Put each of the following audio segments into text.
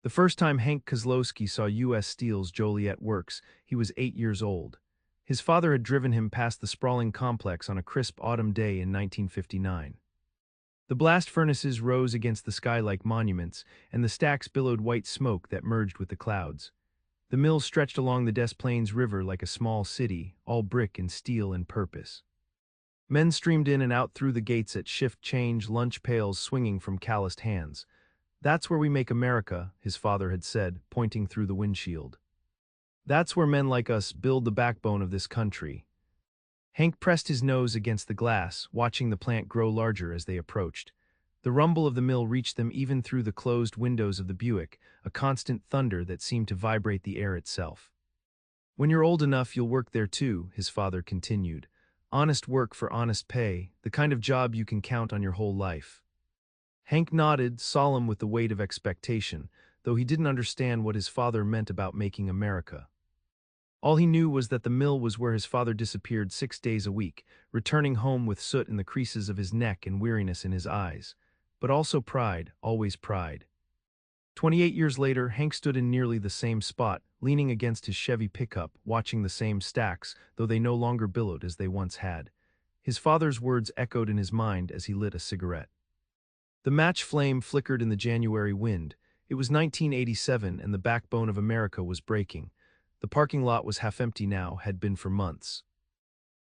The first time Hank Kozlowski saw U.S. Steel's Joliet Works, he was 8 years old. His father had driven him past the sprawling complex on a crisp autumn day in 1959. The blast furnaces rose against the sky like monuments, and the stacks billowed white smoke that merged with the clouds. The mill stretched along the Des Plaines River like a small city, all brick and steel and purpose. Men streamed in and out through the gates at shift change, lunch pails swinging from calloused hands. "That's where we make America," his father had said, pointing through the windshield. "That's where men like us build the backbone of this country." Hank pressed his nose against the glass, watching the plant grow larger as they approached. The rumble of the mill reached them even through the closed windows of the Buick, a constant thunder that seemed to vibrate the air itself. "When you're old enough, you'll work there too," his father continued. "Honest work for honest pay, the kind of job you can count on your whole life." Hank nodded, solemn with the weight of expectation, though he didn't understand what his father meant about making America. All he knew was that the mill was where his father disappeared 6 days a week, returning home with soot in the creases of his neck and weariness in his eyes. But also pride, always pride. 28 years later, Hank stood in nearly the same spot, leaning against his Chevy pickup, watching the same stacks, though they no longer billowed as they once had. His father's words echoed in his mind as he lit a cigarette. The match flame flickered in the January wind. It was 1987 and the backbone of America was breaking. The parking lot was half empty now, had been for months.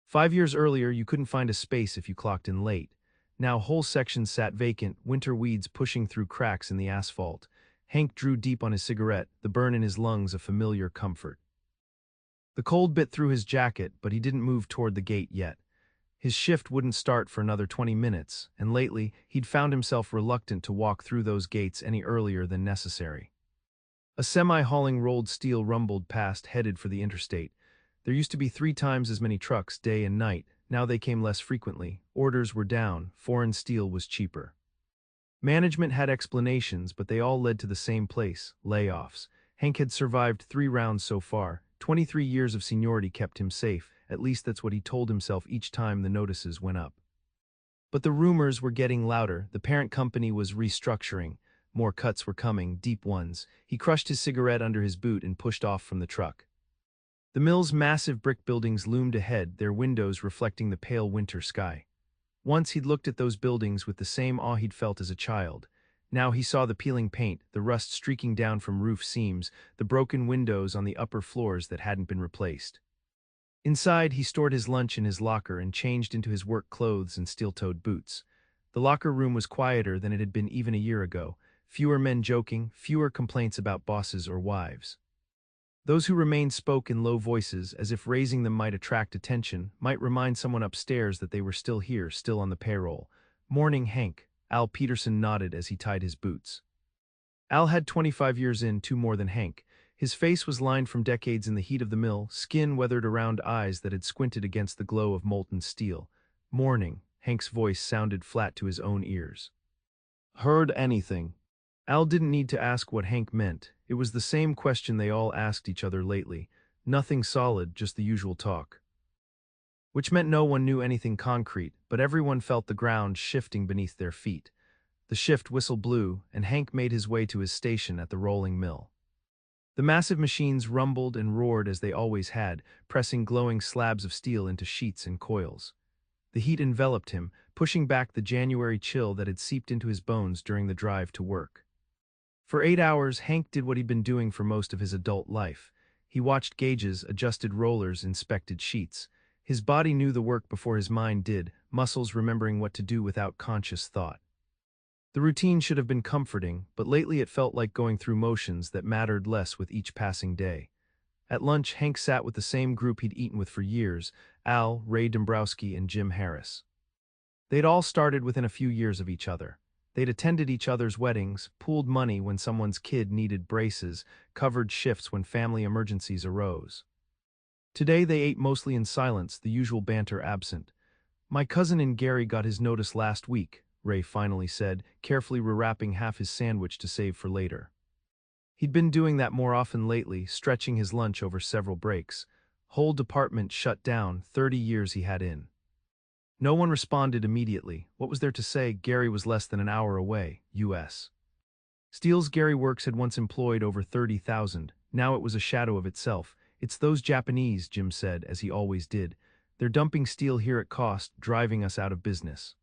5 years earlier, you couldn't find a space if you clocked in late. Now whole sections sat vacant, winter weeds pushing through cracks in the asphalt. Hank drew deep on his cigarette, the burn in his lungs a familiar comfort. The cold bit through his jacket, but he didn't move toward the gate yet. His shift wouldn't start for another 20 minutes, and lately, he'd found himself reluctant to walk through those gates any earlier than necessary. A semi hauling rolled steel rumbled past, headed for the interstate. There used to be 3 times as many trucks day and night. Now they came less frequently. Orders were down. Foreign steel was cheaper. Management had explanations, but they all led to the same place: layoffs. Hank had survived 3 rounds so far. 23 years of seniority kept him safe. At least that's what he told himself each time the notices went up. But the rumors were getting louder. The parent company was restructuring. More cuts were coming, deep ones. He crushed his cigarette under his boot and pushed off from the truck. The mill's massive brick buildings loomed ahead, their windows reflecting the pale winter sky. Once he'd looked at those buildings with the same awe he'd felt as a child. Now he saw the peeling paint, the rust streaking down from roof seams, the broken windows on the upper floors that hadn't been replaced. Inside, he stored his lunch in his locker and changed into his work clothes and steel-toed boots. The locker room was quieter than it had been even a year ago. Fewer men joking, fewer complaints about bosses or wives. Those who remained spoke in low voices, as if raising them might attract attention, might remind someone upstairs that they were still here, still on the payroll. "Morning, Hank," Al Peterson nodded as he tied his boots. Al had 25 years in, 2 more than Hank. His face was lined from decades in the heat of the mill, skin weathered around eyes that had squinted against the glow of molten steel. "Morning," Hank's voice sounded flat to his own ears. "Heard anything?" Al didn't need to ask what Hank meant. It was the same question they all asked each other lately. Nothing solid, just the usual talk. Which meant no one knew anything concrete, but everyone felt the ground shifting beneath their feet. The shift whistle blew, and Hank made his way to his station at the rolling mill. The massive machines rumbled and roared as they always had, pressing glowing slabs of steel into sheets and coils. The heat enveloped him, pushing back the January chill that had seeped into his bones during the drive to work. For 8 hours, Hank did what he'd been doing for most of his adult life. He watched gauges, adjusted rollers, inspected sheets. His body knew the work before his mind did, muscles remembering what to do without conscious thought. The routine should have been comforting, but lately it felt like going through motions that mattered less with each passing day. At lunch, Hank sat with the same group he'd eaten with for years: Al, Ray Dombrowski, and Jim Harris. They'd all started within a few years of each other. They'd attended each other's weddings, pooled money when someone's kid needed braces, covered shifts when family emergencies arose. Today they ate mostly in silence, the usual banter absent. "My cousin and Gary got his notice last week," Ray finally said, carefully rewrapping half his sandwich to save for later. He'd been doing that more often lately, stretching his lunch over several breaks. Whole department shut down, 30 years he had in. No one responded immediately. What was there to say? Gary was less than an hour away, U.S. Steel's Gary Works had once employed over 30,000. Now it was a shadow of itself. It's those Japanese, Jim said, as he always did. They're dumping steel here at cost, driving us out of business.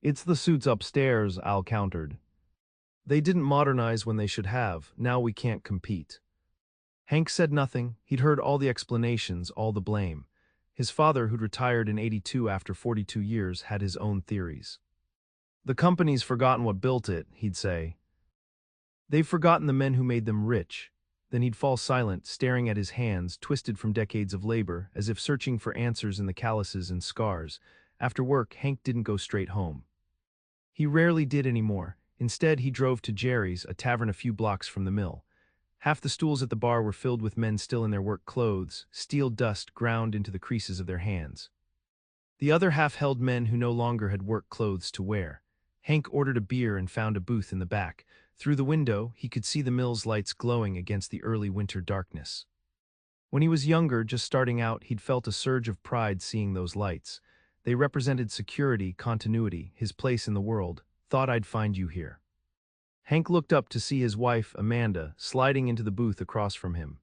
It's the suits upstairs, Al countered. They didn't modernize when they should have. Now we can't compete. Hank said nothing. He'd heard all the explanations, all the blame. His father, who'd retired in '82 after 42 years, had his own theories. The company's forgotten what built it, he'd say. They've forgotten the men who made them rich. Then he'd fall silent, staring at his hands, twisted from decades of labor, as if searching for answers in the calluses and scars. After work, Hank didn't go straight home. He rarely did anymore. Instead, he drove to Jerry's, a tavern a few blocks from the mill. Half the stools at the bar were filled with men still in their work clothes, steel dust ground into the creases of their hands. The other half held men who no longer had work clothes to wear. Hank ordered a beer and found a booth in the back. Through the window, he could see the mill's lights glowing against the early winter darkness. When he was younger, just starting out, he'd felt a surge of pride seeing those lights. They represented security, continuity, his place in the world. Thought I'd find you here. Hank looked up to see his wife, Amanda, sliding into the booth across from him.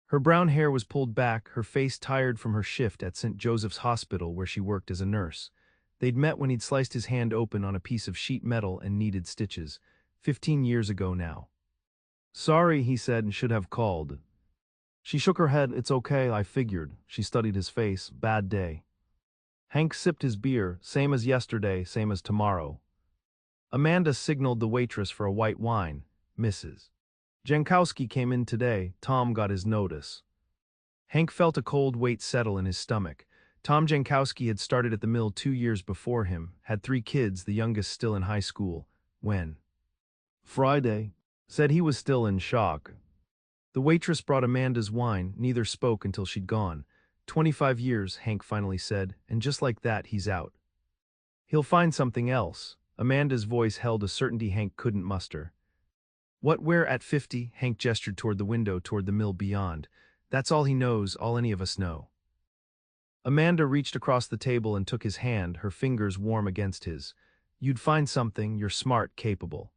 Her brown hair was pulled back, her face tired from her shift at St. Joseph's Hospital where she worked as a nurse. They'd met when he'd sliced his hand open on a piece of sheet metal and needed stitches. 15 years ago now. Sorry, he said, and should have called. She shook her head. It's okay, I figured. She studied his face. Bad day. Hank sipped his beer. Same as yesterday, same as tomorrow. Amanda signaled the waitress for a white wine. Mrs. Jankowski came in today. Tom got his notice. Hank felt a cold weight settle in his stomach. Tom Jankowski had started at the mill 2 years before him, had 3 kids, the youngest still in high school. When? Friday. Said he was still in shock. The waitress brought Amanda's wine. Neither spoke until she'd gone. 25 years, Hank finally said, and just like that, he's out. He'll find something else. Amanda's voice held a certainty Hank couldn't muster. What, where at 50? Hank gestured toward the window, toward the mill beyond. That's all he knows, all any of us know. Amanda reached across the table and took his hand, her fingers warm against his. You'd find something, you're smart, capable.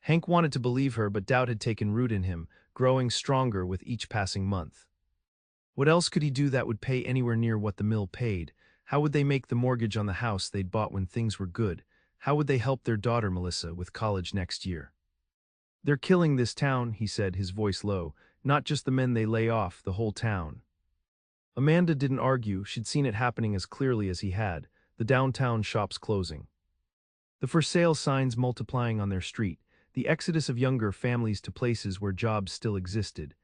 Hank wanted to believe her, but doubt had taken root in him, growing stronger with each passing month. What else could he do that would pay anywhere near what the mill paid? How would they make the mortgage on the house they'd bought when things were good? How would they help their daughter Melissa with college next year? They're killing this town, he said, his voice low. Not just the men they lay off, the whole town. Amanda didn't argue. She'd seen it happening as clearly as he had. The downtown shops closing. The for sale signs multiplying on their street. The exodus of younger families to places where jobs still existed.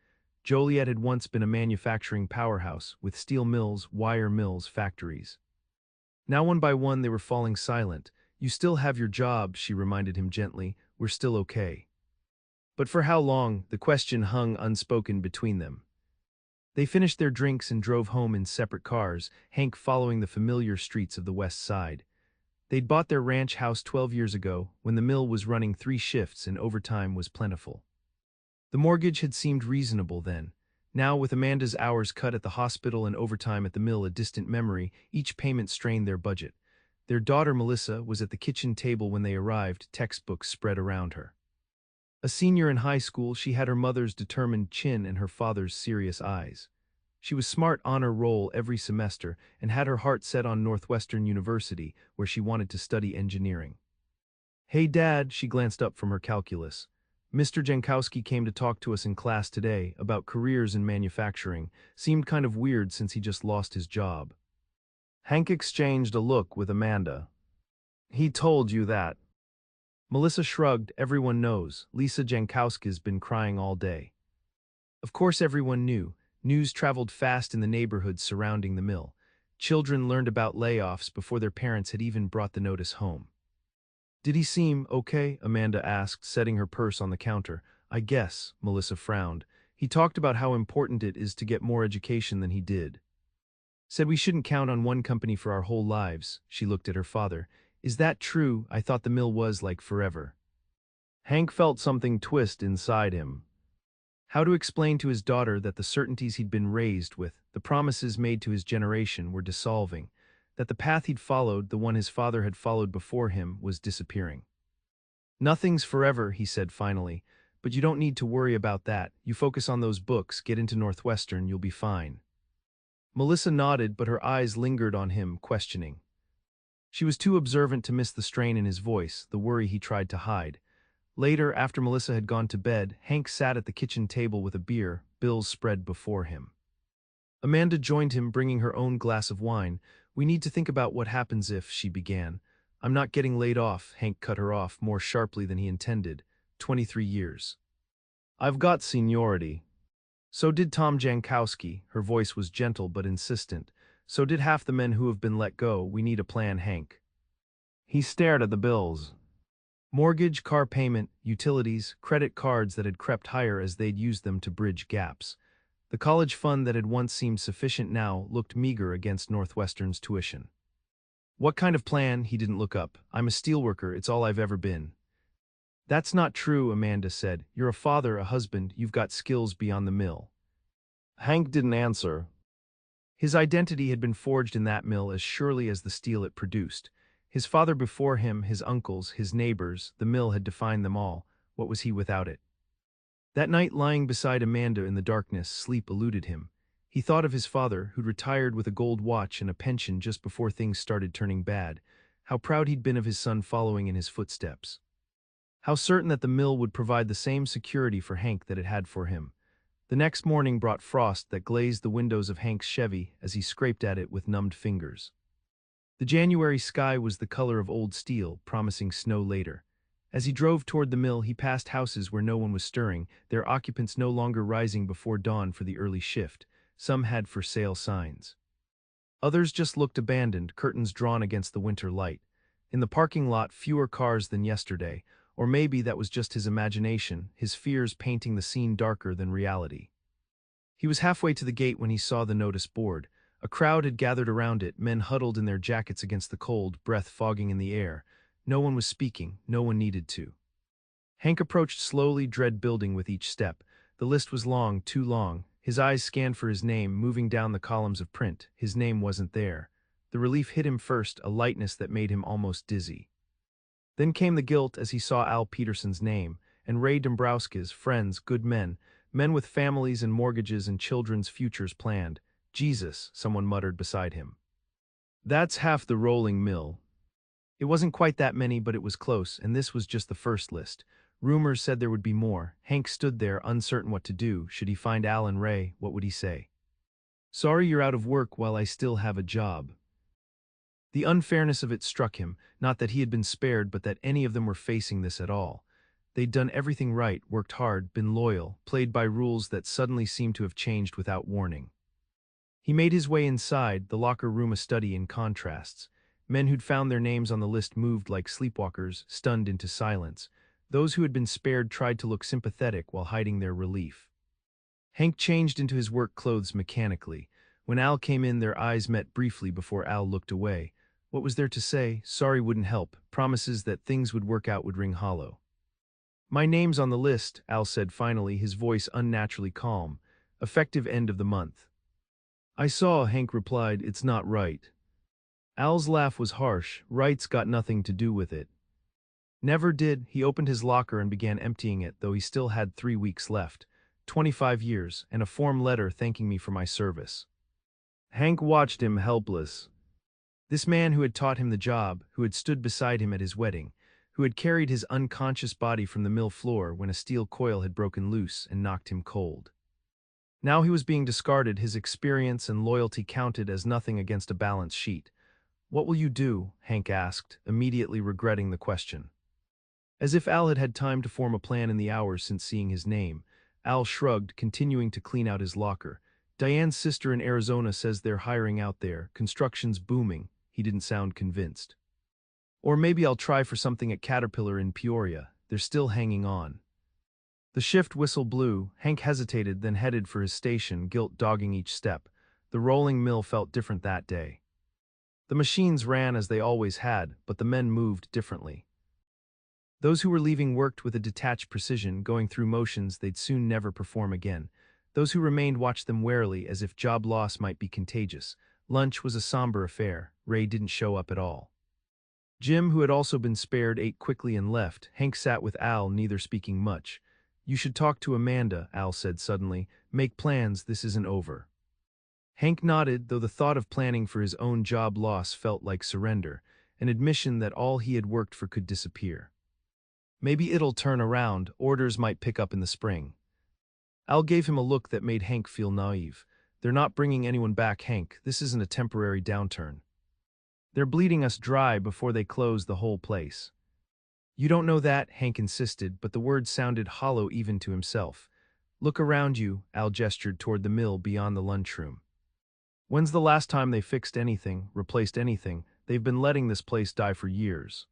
Joliet had once been a manufacturing powerhouse, with steel mills, wire mills, factories. Now one by one they were falling silent. You still have your job, she reminded him gently. We're still okay. But for how long? The question hung unspoken between them. They finished their drinks and drove home in separate cars, Hank following the familiar streets of the west side. They'd bought their ranch house 12 years ago, when the mill was running 3 shifts and overtime was plentiful. The mortgage had seemed reasonable then. Now, with Amanda's hours cut at the hospital and overtime at the mill a distant memory, each payment strained their budget. Their daughter Melissa was at the kitchen table when they arrived, textbooks spread around her. A senior in high school, she had her mother's determined chin and her father's serious eyes. She was smart honor roll every semester and had her heart set on Northwestern University, where she wanted to study engineering. Hey Dad, she glanced up from her calculus. Mr. Jankowski came to talk to us in class today about careers in manufacturing. Seemed kind of weird since he just lost his job. Hank exchanged a look with Amanda. He told you that. Melissa shrugged. Everyone knows. Lisa Jankowski's been crying all day. Of course everyone knew. News traveled fast in the neighborhoods surrounding the mill. Children learned about layoffs before their parents had even brought the notice home. Did he seem okay? Amanda asked, setting her purse on the counter. I guess, Melissa frowned. He talked about how important it is to get more education than he did. Said we shouldn't count on one company for our whole lives. She looked at her father. Is that true? I thought the mill was like forever. Hank felt something twist inside him. How to explain to his daughter that the certainties he'd been raised with, the promises made to his generation, were dissolving, that the path he'd followed, the one his father had followed before him, was disappearing. Nothing's forever, he said finally, but you don't need to worry about that. You focus on those books, get into Northwestern, you'll be fine. Melissa nodded, but her eyes lingered on him, questioning. She was too observant to miss the strain in his voice, the worry he tried to hide. Later, after Melissa had gone to bed, Hank sat at the kitchen table with a beer, bills spread before him. Amanda joined him, bringing her own glass of wine. We need to think about what happens if, she began. I'm not getting laid off, Hank cut her off more sharply than he intended. 23 years. I've got seniority. So did Tom Jankowski. Her voice was gentle but insistent. So did half the men who have been let go. We need a plan, Hank. He stared at the bills. Mortgage, car payment, utilities, credit cards that had crept higher as they'd used them to bridge gaps. The college fund that had once seemed sufficient now looked meager against Northwestern's tuition. What kind of plan? He didn't look up. I'm a steelworker, it's all I've ever been. That's not true, Amanda said. You're a father, a husband, you've got skills beyond the mill. Hank didn't answer. His identity had been forged in that mill as surely as the steel it produced. His father before him, his uncles, his neighbors, the mill had defined them all. What was he without it? That night, lying beside Amanda in the darkness, sleep eluded him. He thought of his father, who'd retired with a gold watch and a pension just before things started turning bad. How proud he'd been of his son following in his footsteps. How certain that the mill would provide the same security for Hank that it had for him. The next morning brought frost that glazed the windows of Hank's Chevy as he scraped at it with numbed fingers. The January sky was the color of old steel, promising snow later. As he drove toward the mill, he passed houses where no one was stirring, their occupants no longer rising before dawn for the early shift. Some had for sale signs. Others just looked abandoned, curtains drawn against the winter light. In the parking lot, fewer cars than yesterday, or maybe that was just his imagination, his fears painting the scene darker than reality. He was halfway to the gate when he saw the notice board. A crowd had gathered around it, men huddled in their jackets against the cold, breath fogging in the air. No one was speaking, no one needed to. Hank approached slowly, dread building with each step. The list was long, too long. His eyes scanned for his name, moving down the columns of print. His name wasn't there. The relief hit him first, a lightness that made him almost dizzy. Then came the guilt as he saw Al Peterson's name, and Ray Dombrowski's, friends, good men, men with families and mortgages and children's futures planned. Jesus, someone muttered beside him. That's half the rolling mill. It wasn't quite that many, but it was close, and this was just the first list. Rumors said there would be more. Hank stood there, uncertain what to do. Should he find Al and Ray? What would he say? Sorry you're out of work while I still have a job. The unfairness of it struck him, not that he had been spared, but that any of them were facing this at all. They'd done everything right, worked hard, been loyal, played by rules that suddenly seemed to have changed without warning. He made his way inside, the locker room a study in contrasts. Men who'd found their names on the list moved like sleepwalkers, stunned into silence. Those who had been spared tried to look sympathetic while hiding their relief. Hank changed into his work clothes mechanically. When Al came in, their eyes met briefly before Al looked away. What was there to say? Sorry wouldn't help. Promises that things would work out would ring hollow. My name's on the list, Al said finally, his voice unnaturally calm. Effective end of the month. I saw, Hank replied, it's not right. Al's laugh was harsh. Right's got nothing to do with it. Never did. He opened his locker and began emptying it, though he still had 3 weeks left. 25 years, and a form letter thanking me for my service. Hank watched him, helpless. This man who had taught him the job, who had stood beside him at his wedding, who had carried his unconscious body from the mill floor when a steel coil had broken loose and knocked him cold. Now he was being discarded, his experience and loyalty counted as nothing against a balance sheet. What will you do? Hank asked, immediately regretting the question. As if Al had had time to form a plan in the hours since seeing his name, Al shrugged, continuing to clean out his locker. Diane's sister in Arizona says they're hiring out there. Construction's booming. He didn't sound convinced. Or maybe I'll try for something at Caterpillar in Peoria. They're still hanging on. The shift whistle blew. Hank hesitated, then headed for his station, guilt dogging each step. The rolling mill felt different that day. The machines ran as they always had, but the men moved differently. Those who were leaving worked with a detached precision, going through motions they'd soon never perform again. Those who remained watched them warily, as if job loss might be contagious. Lunch was a somber affair. Ray didn't show up at all. Jim, who had also been spared, ate quickly and left. Hank sat with Al, neither speaking much. "You should talk to Amanda," Al said suddenly. "Make plans, this isn't over." Hank nodded, though the thought of planning for his own job loss felt like surrender, an admission that all he had worked for could disappear. "Maybe it'll turn around, orders might pick up in the spring." Al gave him a look that made Hank feel naive. "They're not bringing anyone back, Hank. This isn't a temporary downturn. They're bleeding us dry before they close the whole place." "You don't know that," Hank insisted, but the words sounded hollow even to himself. "Look around you," Al gestured toward the mill beyond the lunchroom. "When's the last time they fixed anything, replaced anything? They've been letting this place die for years."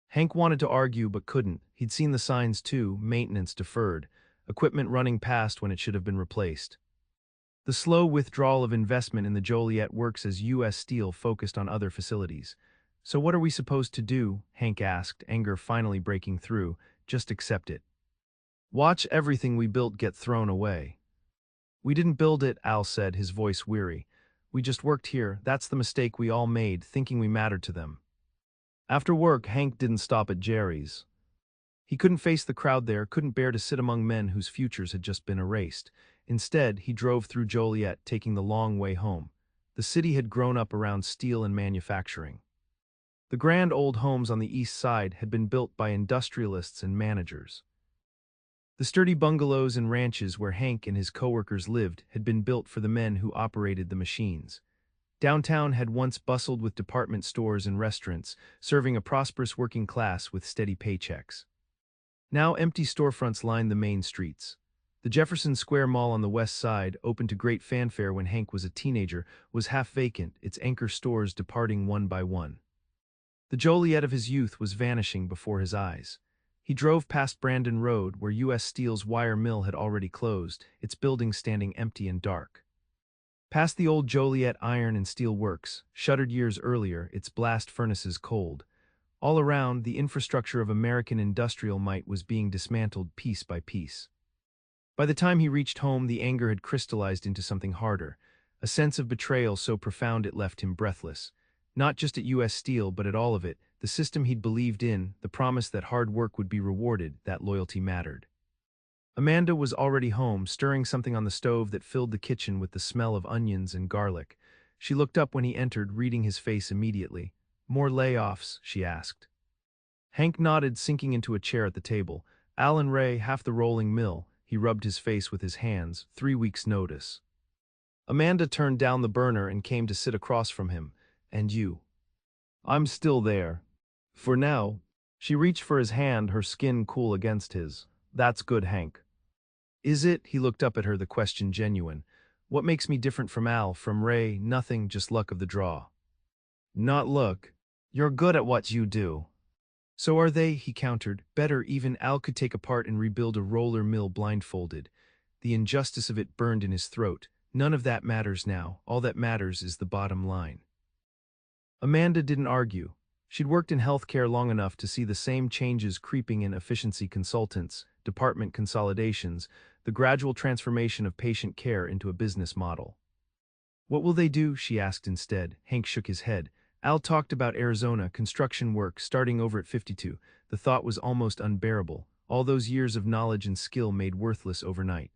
Hank wanted to argue but couldn't. He'd seen the signs too: maintenance deferred, equipment running past when it should have been replaced. The slow withdrawal of investment in the Joliet Works as U.S. Steel focused on other facilities. "So what are we supposed to do?" Hank asked, anger finally breaking through. "Just accept it. Watch everything we built get thrown away." "We didn't build it," Al said, his voice weary. "We just worked here. That's the mistake we all made, thinking we mattered to them." After work, Hank didn't stop at Jerry's. He couldn't face the crowd there, couldn't bear to sit among men whose futures had just been erased. Instead, he drove through Joliet, taking the long way home. The city had grown up around steel and manufacturing. The grand old homes on the east side had been built by industrialists and managers. The sturdy bungalows and ranches where Hank and his coworkers lived had been built for the men who operated the machines. Downtown had once bustled with department stores and restaurants, serving a prosperous working class with steady paychecks. Now empty storefronts lined the main streets. The Jefferson Square Mall on the west side, open to great fanfare when Hank was a teenager, was half vacant, its anchor stores departing one by one. The Joliet of his youth was vanishing before his eyes. He drove past Brandon Road, where U.S. Steel's wire mill had already closed, its buildings standing empty and dark. Past the old Joliet Iron and Steel Works, shuttered years earlier, its blast furnaces cold. All around, the infrastructure of American industrial might was being dismantled piece by piece. By the time he reached home, the anger had crystallized into something harder, a sense of betrayal so profound it left him breathless. Not just at U.S. Steel, but at all of it, the system he'd believed in, the promise that hard work would be rewarded, that loyalty mattered. Amanda was already home, stirring something on the stove that filled the kitchen with the smell of onions and garlic. She looked up when he entered, reading his face immediately. "More layoffs?" she asked. Hank nodded, sinking into a chair at the table. "Al and Ray, half the rolling mill." He rubbed his face with his hands. 3 weeks' notice." Amanda turned down the burner and came to sit across from him. "And you?" "I'm still there. For now." She reached for his hand, her skin cool against his. "That's good, Hank." "Is it?" He looked up at her, the question genuine. "What makes me different from Al, from Ray?" "Nothing, just luck of the draw." "Not luck. You're good at what you do." "So are they," he countered. "Better, even. Al could take apart and rebuild a roller mill blindfolded." The injustice of it burned in his throat. "None of that matters now. All that matters is the bottom line." Amanda didn't argue. She'd worked in healthcare long enough to see the same changes creeping in: efficiency consultants, department consolidations, the gradual transformation of patient care into a business model. "What will they do?" she asked instead. Hank shook his head. Al talked about Arizona, construction work, starting over at 52. The thought was almost unbearable. All those years of knowledge and skill made worthless overnight.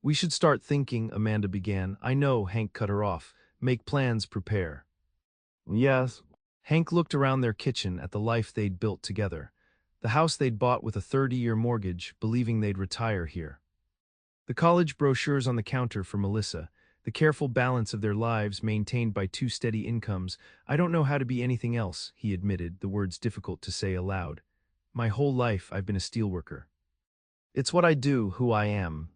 "We should start thinking," Amanda began. "I know," Hank cut her off. "Make plans, prepare." "Yes." Hank looked around their kitchen at the life they'd built together. The house they'd bought with a 30-year mortgage, believing they'd retire here. The college brochures on the counter for Melissa. The careful balance of their lives maintained by 2 steady incomes. "I don't know how to be anything else," he admitted, the words difficult to say aloud. "My whole life I've been a steelworker. It's what I do, who I am."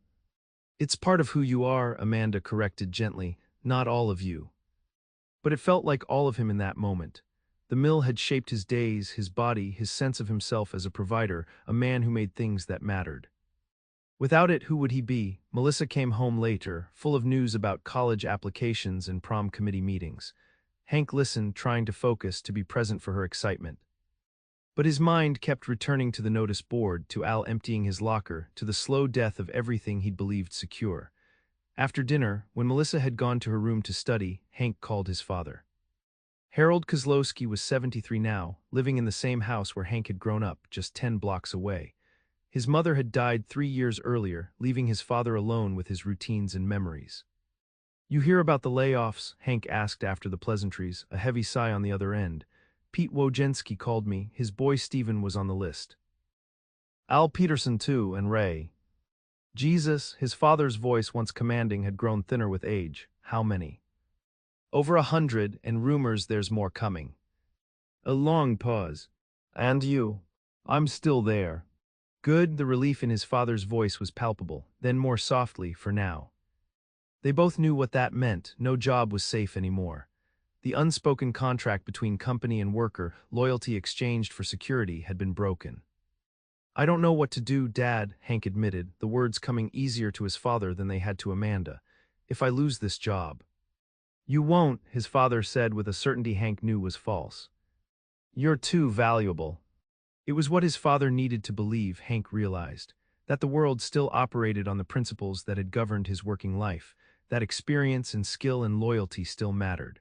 "It's part of who you are," Amanda corrected gently. "Not all of you." But it felt like all of him in that moment. The mill had shaped his days, his body, his sense of himself as a provider, a man who made things that mattered. Without it, who would he be? Melissa came home later, full of news about college applications and prom committee meetings. Hank listened, trying to focus, to be present for her excitement. But his mind kept returning to the notice board, to Al emptying his locker, to the slow death of everything he'd believed secure. After dinner, when Melissa had gone to her room to study, Hank called his father. Harold Kozlowski was 73 now, living in the same house where Hank had grown up, just 10 blocks away. His mother had died 3 years earlier, leaving his father alone with his routines and memories. "You hear about the layoffs?" Hank asked after the pleasantries, a heavy sigh on the other end. "Pete Wojcinski called me, his boy Steven was on the list. Al Peterson too, and Ray." Jesus, his father's voice once commanding had grown thinner with age. "How many?" "Over 100, and rumors there's more coming." A long pause. "And you?" "I'm still there." Good, the relief in his father's voice was palpable, then more softly, "for now." They both knew what that meant. No job was safe anymore. The unspoken contract between company and worker, loyalty exchanged for security, had been broken. "I don't know what to do, Dad," Hank admitted, the words coming easier to his father than they had to Amanda. "If I lose this job." "You won't," his father said with a certainty Hank knew was false. "You're too valuable." It was what his father needed to believe, Hank realized, that the world still operated on the principles that had governed his working life, that experience and skill and loyalty still mattered.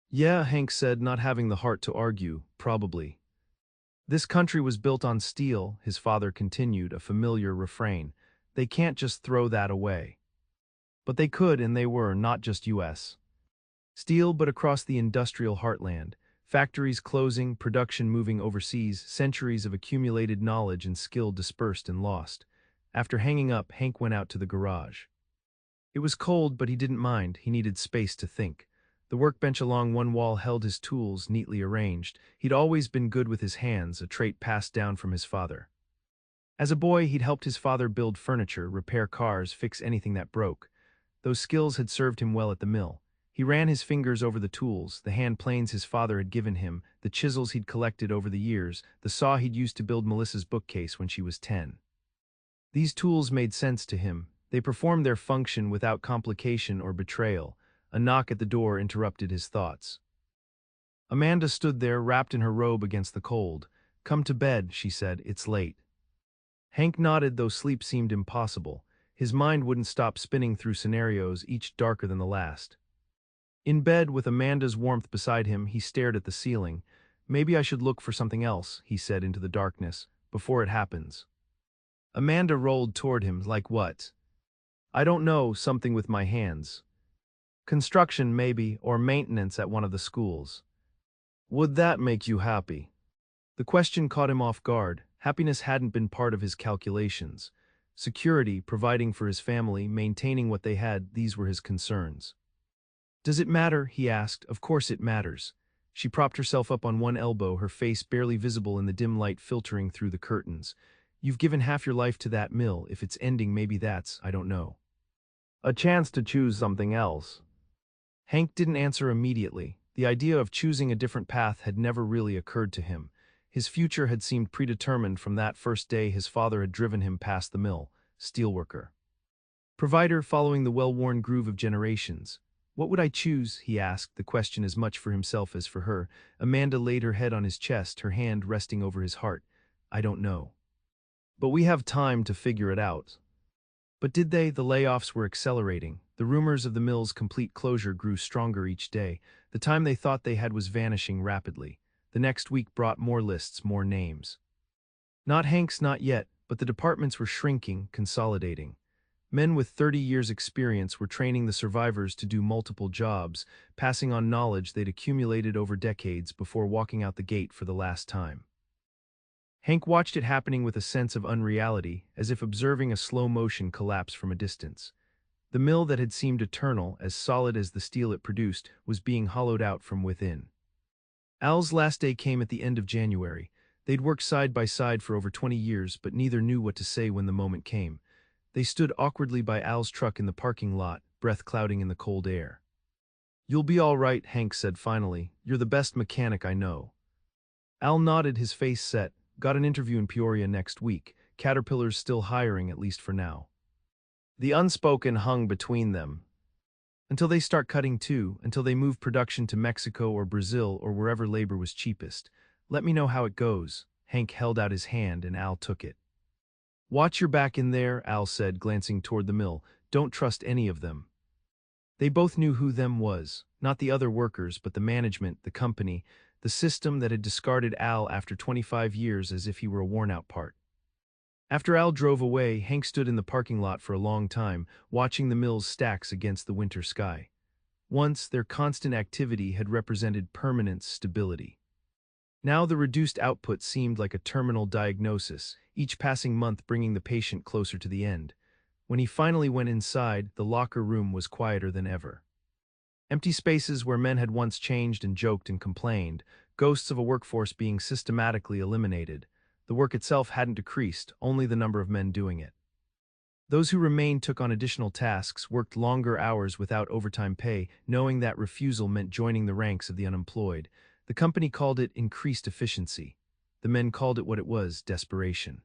"Yeah," Hank said, not having the heart to argue, "probably." "This country was built on steel," his father continued, a familiar refrain. "They can't just throw that away." But they could, and they were, not just U.S. steel but across the industrial heartland. Factories closing, production moving overseas, centuries of accumulated knowledge and skill dispersed and lost. After hanging up, Hank went out to the garage. It was cold, but he didn't mind. He needed space to think. The workbench along one wall held his tools, neatly arranged. He'd always been good with his hands, a trait passed down from his father. As a boy, he'd helped his father build furniture, repair cars, fix anything that broke. Those skills had served him well at the mill. He ran his fingers over the tools, the hand planes his father had given him, the chisels he'd collected over the years, the saw he'd used to build Melissa's bookcase when she was 10. These tools made sense to him. They performed their function without complication or betrayal. A knock at the door interrupted his thoughts. Amanda stood there, wrapped in her robe against the cold. "Come to bed," she said. "It's late." Hank nodded, though sleep seemed impossible. His mind wouldn't stop spinning through scenarios, each darker than the last. In bed, with Amanda's warmth beside him, he stared at the ceiling. "Maybe I should look for something else," he said into the darkness, "before it happens." Amanda rolled toward him. "Like what?" "I don't know, something with my hands. Construction, maybe, or maintenance at one of the schools." "Would that make you happy?" The question caught him off guard. Happiness hadn't been part of his calculations. Security, providing for his family, maintaining what they had, these were his concerns. "Does it matter?" he asked. "Of course it matters." She propped herself up on one elbow, her face barely visible in the dim light filtering through the curtains. "You've given half your life to that mill. If it's ending, maybe that's, I don't know, a chance to choose something else." Hank didn't answer immediately. The idea of choosing a different path had never really occurred to him. His future had seemed predetermined from that first day his father had driven him past the mill, steelworker. Provider, following the well-worn groove of generations. "What would I choose?" he asked, the question as much for himself as for her. Amanda laid her head on his chest, her hand resting over his heart. "I don't know. But we have time to figure it out." But did they? The layoffs were accelerating. The rumors of the mill's complete closure grew stronger each day. The time they thought they had was vanishing rapidly. The next week brought more lists, more names. Not Hank's, not yet, but the departments were shrinking, consolidating. Men with 30 years' experience were training the survivors to do multiple jobs, passing on knowledge they'd accumulated over decades before walking out the gate for the last time. Hank watched it happening with a sense of unreality, as if observing a slow-motion collapse from a distance. The mill that had seemed eternal, as solid as the steel it produced, was being hollowed out from within. Al's last day came at the end of January. They'd worked side by side for over 20 years, but neither knew what to say when the moment came. They stood awkwardly by Al's truck in the parking lot, breath clouding in the cold air. "You'll be all right," Hank said finally. "You're the best mechanic I know." Al nodded, his face set. "Got an interview in Peoria next week. Caterpillar's still hiring, at least for now." The unspoken hung between them. "Until they start cutting too, until they move production to Mexico or Brazil or wherever labor was cheapest. Let me know how it goes." Hank held out his hand and Al took it. "Watch your back in there," Al said, glancing toward the mill. "Don't trust any of them." They both knew who them was. Not the other workers, but the management, the company, the system that had discarded Al after 25 years as if he were a worn-out part. After Al drove away, Hank stood in the parking lot for a long time, watching the mill's stacks against the winter sky. Once, their constant activity had represented permanent stability. Now the reduced output seemed like a terminal diagnosis, each passing month bringing the patient closer to the end. When he finally went inside, the locker room was quieter than ever. Empty spaces where men had once changed and joked and complained, ghosts of a workforce being systematically eliminated. The work itself hadn't decreased, only the number of men doing it. Those who remained took on additional tasks, worked longer hours without overtime pay, knowing that refusal meant joining the ranks of the unemployed. The company called it increased efficiency. The men called it what it was, desperation.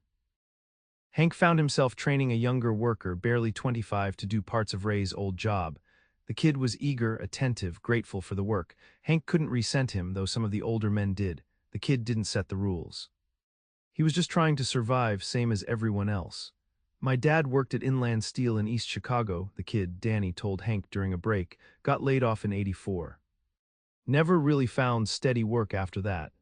Hank found himself training a younger worker, barely 25, to do parts of Ray's old job. The kid was eager, attentive, grateful for the work. Hank couldn't resent him, though some of the older men did. The kid didn't set the rules. He was just trying to survive, same as everyone else. My dad worked at Inland Steel in East Chicago, the kid, Danny, told Hank during a break, got laid off in '84. Never really found steady work after that.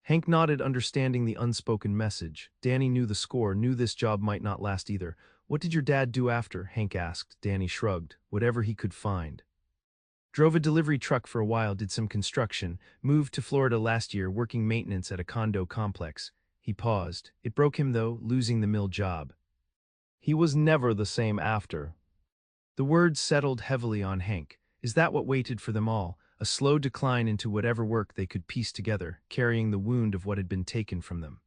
Hank nodded, understanding the unspoken message. Danny knew the score, knew this job might not last either. What did your dad do after? Hank asked. Danny shrugged. Whatever he could find. Drove a delivery truck for a while, did some construction, moved to Florida last year working maintenance at a condo complex. He paused. It broke him though, losing the mill job. He was never the same after. The words settled heavily on Hank. Is that what waited for them all? A slow decline into whatever work they could piece together, carrying the wound of what had been taken from them.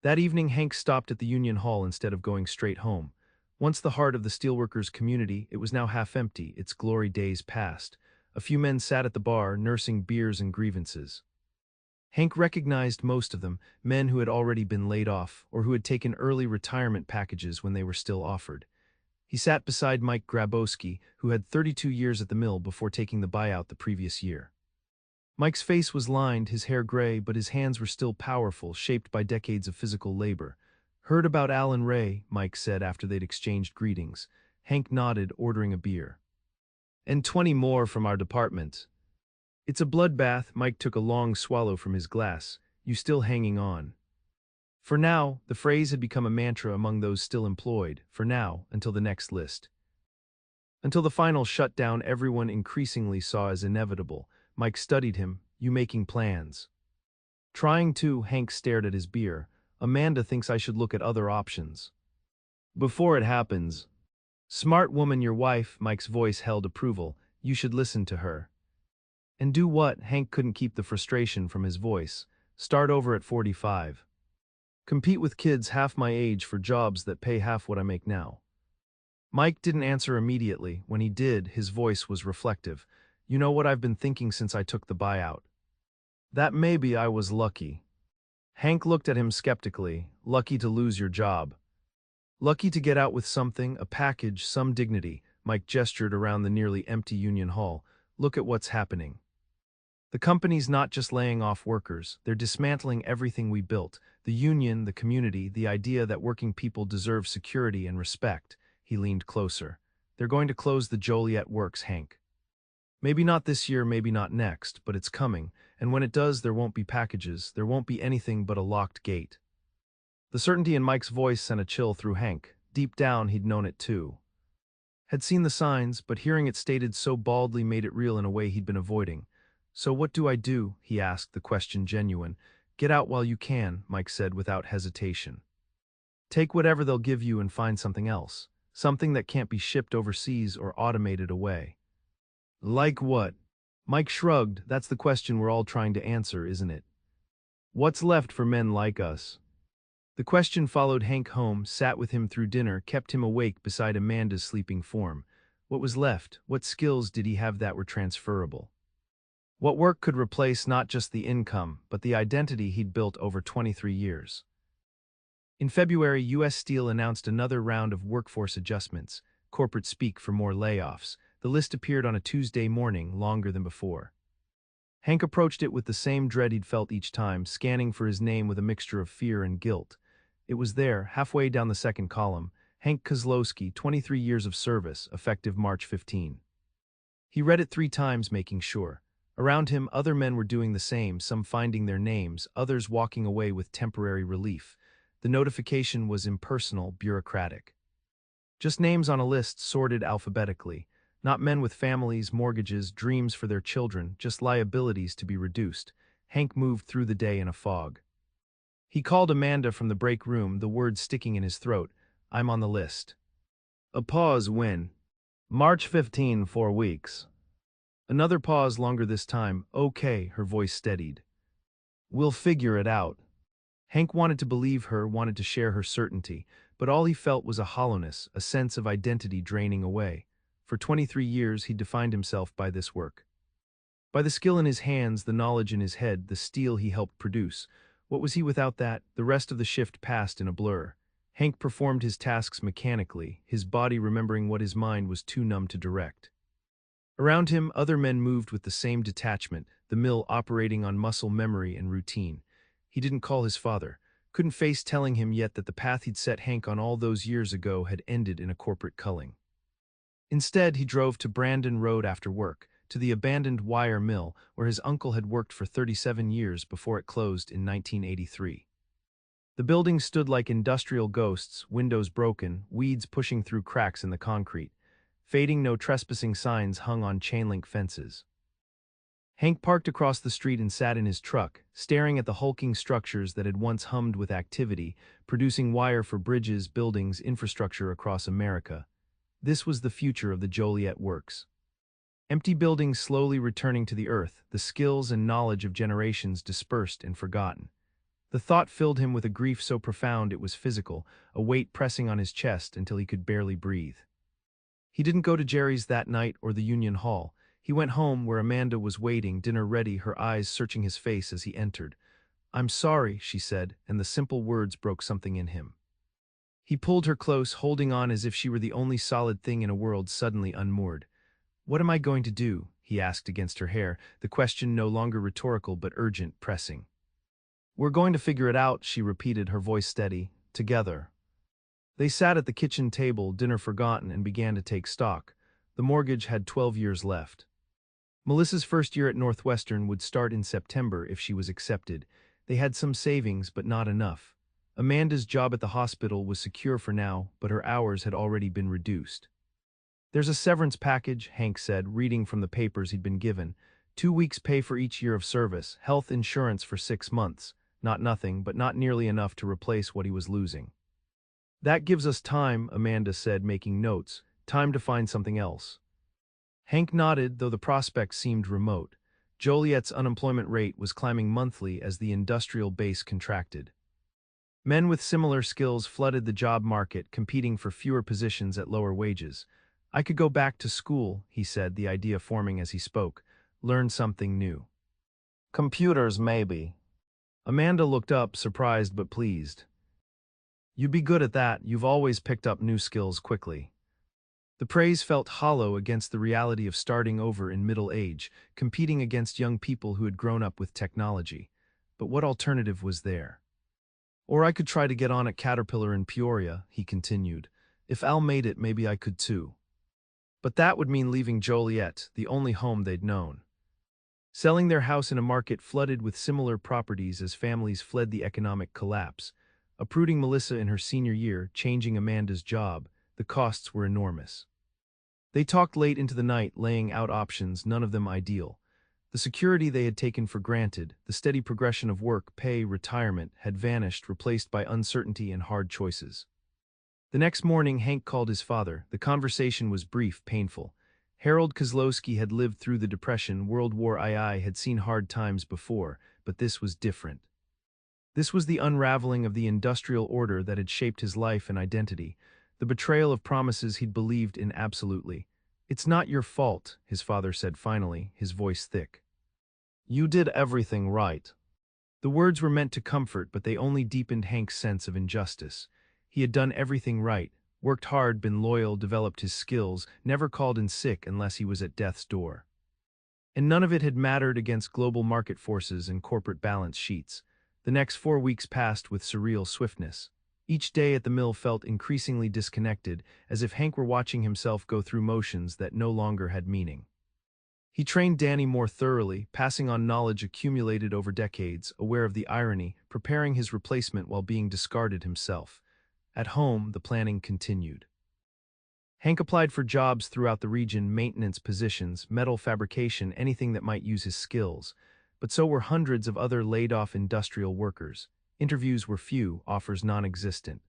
That evening, Hank stopped at the Union Hall instead of going straight home. Once the heart of the steelworkers' community, it was now half empty, its glory days past. A few men sat at the bar, nursing beers and grievances. Hank recognized most of them, men who had already been laid off, or who had taken early retirement packages when they were still offered. He sat beside Mike Grabowski, who had 32 years at the mill before taking the buyout the previous year. Mike's face was lined, his hair gray, but his hands were still powerful, shaped by decades of physical labor. Heard about Al and Ray, Mike said after they'd exchanged greetings. Hank nodded, ordering a beer. And 20 more from our department. It's a bloodbath. Mike took a long swallow from his glass. You still hanging on? For now, the phrase had become a mantra among those still employed. For now, until the next list. Until the final shutdown everyone increasingly saw as inevitable. Mike studied him. You making plans? Trying to, Hank stared at his beer. Amanda thinks I should look at other options. Before it happens. Smart woman your wife, Mike's voice held approval. You should listen to her. And do what? Hank couldn't keep the frustration from his voice. Start over at 45. Compete with kids half my age for jobs that pay half what I make now. Mike didn't answer immediately. When he did, his voice was reflective. You know what I've been thinking since I took the buyout? That maybe I was lucky. Hank looked at him skeptically. Lucky to lose your job. Lucky to get out with something, a package, some dignity. Mike gestured around the nearly empty Union Hall. Look at what's happening. The company's not just laying off workers, they're dismantling everything we built. The union, the community, the idea that working people deserve security and respect. He leaned closer. They're going to close the Joliet Works, Hank. Maybe not this year, maybe not next, but it's coming, and when it does, there won't be packages, there won't be anything but a locked gate. The certainty in Mike's voice sent a chill through Hank. Deep down, he'd known it too. Had seen the signs, but hearing it stated so baldly made it real in a way he'd been avoiding. So what do I do? He asked, the question genuine. Get out while you can, Mike said without hesitation. Take whatever they'll give you and find something else. Something that can't be shipped overseas or automated away. Like what? Mike shrugged. That's the question we're all trying to answer, isn't it? What's left for men like us? The question followed Hank home, sat with him through dinner, kept him awake beside Amanda's sleeping form. What was left? What skills did he have that were transferable? What work could replace not just the income, but the identity he'd built over 23 years? In February, U.S. Steel announced another round of workforce adjustments, corporate speak for more layoffs. The list appeared on a Tuesday morning, longer than before. Hank approached it with the same dread he'd felt each time, scanning for his name with a mixture of fear and guilt. It was there, halfway down the second column. Hank Kozlowski, 23 years of service, effective March 15. He read it 3 times, making sure. Around him, other men were doing the same, some finding their names, others walking away with temporary relief. The notification was impersonal, bureaucratic. Just names on a list sorted alphabetically. Not men with families, mortgages, dreams for their children, just liabilities to be reduced. Hank moved through the day in a fog. He called Amanda from the break room, the words sticking in his throat. "I'm on the list." A pause when? "March 15, 4 weeks. Another pause, longer this time. "Okay," her voice steadied. "We'll figure it out." Hank wanted to believe her, wanted to share her certainty, but all he felt was a hollowness, a sense of identity draining away. For 23 years he'd defined himself by this work. By the skill in his hands, the knowledge in his head, the steel he helped produce. What was he without that? The rest of the shift passed in a blur. Hank performed his tasks mechanically, his body remembering what his mind was too numb to direct. Around him, other men moved with the same detachment, the mill operating on muscle memory and routine. He didn't call his father, couldn't face telling him yet that the path he'd set Hank on all those years ago had ended in a corporate culling. Instead, he drove to Brandon Road after work, to the abandoned wire mill where his uncle had worked for 37 years before it closed in 1983. The building stood like industrial ghosts, windows broken, weeds pushing through cracks in the concrete. Fading no trespassing signs hung on chain-link fences. Hank parked across the street and sat in his truck, staring at the hulking structures that had once hummed with activity, producing wire for bridges, buildings, infrastructure across America. This was the future of the Joliet Works. Empty buildings slowly returning to the earth, the skills and knowledge of generations dispersed and forgotten. The thought filled him with a grief so profound it was physical, a weight pressing on his chest until he could barely breathe. He didn't go to Jerry's that night or the Union Hall. He went home where Amanda was waiting, dinner ready, her eyes searching his face as he entered. "I'm sorry," she said, and the simple words broke something in him. He pulled her close, holding on as if she were the only solid thing in a world suddenly unmoored. "What am I going to do?" he asked against her hair, the question no longer rhetorical but urgent, pressing. "We're going to figure it out," she repeated, her voice steady. "Together." They sat at the kitchen table, dinner forgotten, and began to take stock. The mortgage had 12 years left. Melissa's first year at Northwestern would start in September if she was accepted. They had some savings, but not enough. Amanda's job at the hospital was secure for now, but her hours had already been reduced. "There's a severance package," Hank said, reading from the papers he'd been given. 2 weeks' pay for each year of service, health insurance for 6 months. Not nothing, but not nearly enough to replace what he was losing. "That gives us time," Amanda said, making notes. "Time to find something else." Hank nodded, though the prospect seemed remote. Joliet's unemployment rate was climbing monthly as the industrial base contracted. Men with similar skills flooded the job market, competing for fewer positions at lower wages. "I could go back to school," he said, the idea forming as he spoke. "Learn something new." "Computers, maybe." Amanda looked up, surprised but pleased. "You'd be good at that. You've always picked up new skills quickly." The praise felt hollow against the reality of starting over in middle age, competing against young people who had grown up with technology. But what alternative was there? "Or I could try to get on at Caterpillar in Peoria," he continued. "If Al made it, maybe I could too." But that would mean leaving Joliet, the only home they'd known. Selling their house in a market flooded with similar properties as families fled the economic collapse. Uprooting Melissa in her senior year, changing Amanda's job, the costs were enormous. They talked late into the night, laying out options, none of them ideal. The security they had taken for granted, the steady progression of work, pay, retirement, had vanished, replaced by uncertainty and hard choices. The next morning, Hank called his father. The conversation was brief, painful. Harold Kozlowski had lived through the Depression, World War II, had seen hard times before, but this was different. This was the unraveling of the industrial order that had shaped his life and identity, the betrayal of promises he'd believed in absolutely. "It's not your fault," his father said finally, his voice thick. "You did everything right." The words were meant to comfort, but they only deepened Hank's sense of injustice. He had done everything right, worked hard, been loyal, developed his skills, never called in sick unless he was at death's door. And none of it had mattered against global market forces and corporate balance sheets. The next 4 weeks passed with surreal swiftness. Each day at the mill felt increasingly disconnected, as if Hank were watching himself go through motions that no longer had meaning. He trained Danny more thoroughly, passing on knowledge accumulated over decades, aware of the irony, preparing his replacement while being discarded himself. At home, the planning continued. Hank applied for jobs throughout the region, maintenance positions, metal fabrication, anything that might use his skills. But so were hundreds of other laid-off industrial workers. Interviews were few, offers non-existent.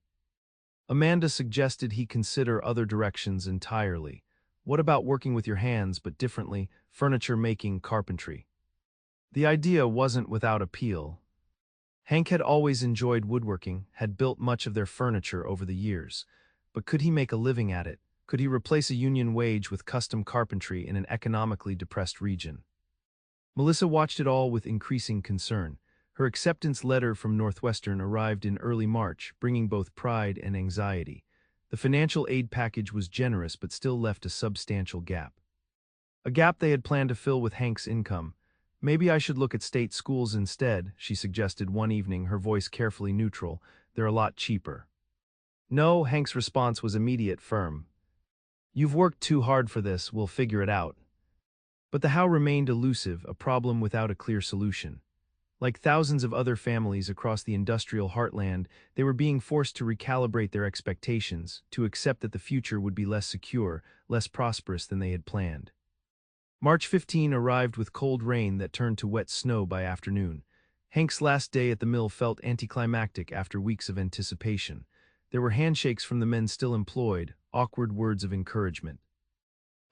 Amanda suggested he consider other directions entirely. What about working with your hands, but differently, furniture making, carpentry? The idea wasn't without appeal. Hank had always enjoyed woodworking, had built much of their furniture over the years. But could he make a living at it? Could he replace a union wage with custom carpentry in an economically depressed region? Melissa watched it all with increasing concern. Her acceptance letter from Northwestern arrived in early March, bringing both pride and anxiety. The financial aid package was generous but still left a substantial gap. A gap they had planned to fill with Hank's income. Maybe I should look at state schools instead, she suggested one evening, her voice carefully neutral. They're a lot cheaper. No, Hank's response was immediate, firm. You've worked too hard for this, we'll figure it out. But the how remained elusive, a problem without a clear solution. Like thousands of other families across the industrial heartland, they were being forced to recalibrate their expectations, to accept that the future would be less secure, less prosperous than they had planned. March 15 arrived with cold rain that turned to wet snow by afternoon. Hank's last day at the mill felt anticlimactic after weeks of anticipation. There were handshakes from the men still employed, awkward words of encouragement.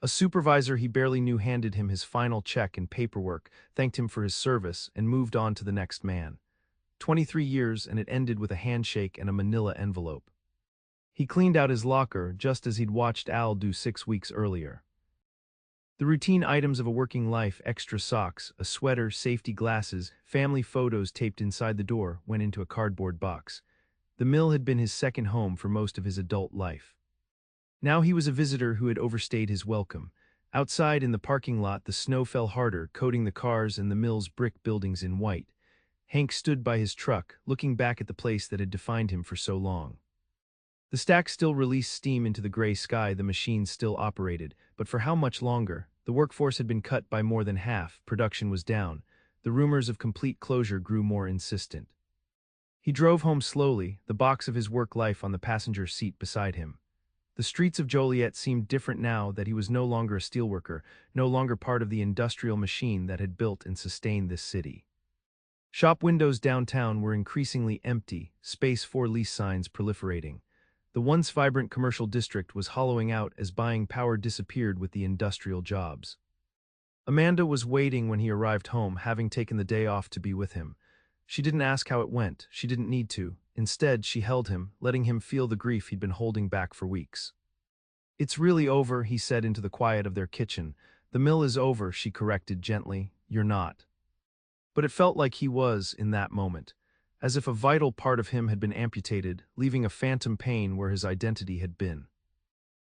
A supervisor he barely knew handed him his final check and paperwork, thanked him for his service, and moved on to the next man. 23 years, and it ended with a handshake and a manila envelope. He cleaned out his locker, just as he'd watched Al do 6 weeks earlier. The routine items of a working life, extra socks, a sweater, safety glasses, family photos taped inside the door, went into a cardboard box. The mill had been his second home for most of his adult life. Now he was a visitor who had overstayed his welcome. Outside in the parking lot, the snow fell harder, coating the cars and the mill's brick buildings in white. Hank stood by his truck, looking back at the place that had defined him for so long. The stack still released steam into the gray sky, the machines still operated, but for how much longer? The workforce had been cut by more than half, production was down. The rumors of complete closure grew more insistent. He drove home slowly, the box of his work life on the passenger seat beside him. The streets of Joliet seemed different now that he was no longer a steelworker, no longer part of the industrial machine that had built and sustained this city. Shop windows downtown were increasingly empty, space for lease signs proliferating. The once vibrant commercial district was hollowing out as buying power disappeared with the industrial jobs. Amanda was waiting when he arrived home, having taken the day off to be with him. She didn't ask how it went, she didn't need to. Instead, she held him, letting him feel the grief he'd been holding back for weeks. It's really over, he said into the quiet of their kitchen. The mill is over, she corrected gently. You're not. But it felt like he was in that moment, as if a vital part of him had been amputated, leaving a phantom pain where his identity had been.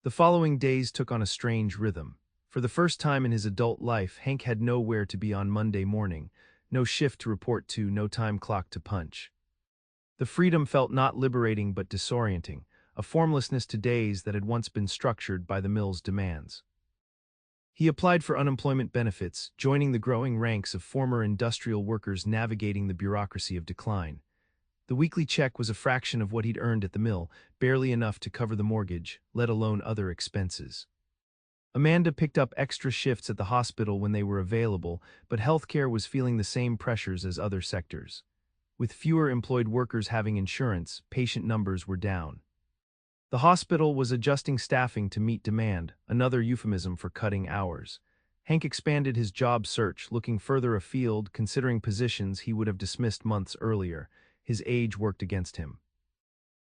The following days took on a strange rhythm. For the first time in his adult life, Hank had nowhere to be on Monday morning, no shift to report to, no time clock to punch. The freedom felt not liberating but disorienting, a formlessness to days that had once been structured by the mill's demands. He applied for unemployment benefits, joining the growing ranks of former industrial workers navigating the bureaucracy of decline. The weekly check was a fraction of what he'd earned at the mill, barely enough to cover the mortgage, let alone other expenses. Amanda picked up extra shifts at the hospital when they were available, but healthcare was feeling the same pressures as other sectors. With fewer employed workers having insurance, patient numbers were down. The hospital was adjusting staffing to meet demand, another euphemism for cutting hours. Hank expanded his job search, looking further afield, considering positions he would have dismissed months earlier. His age worked against him.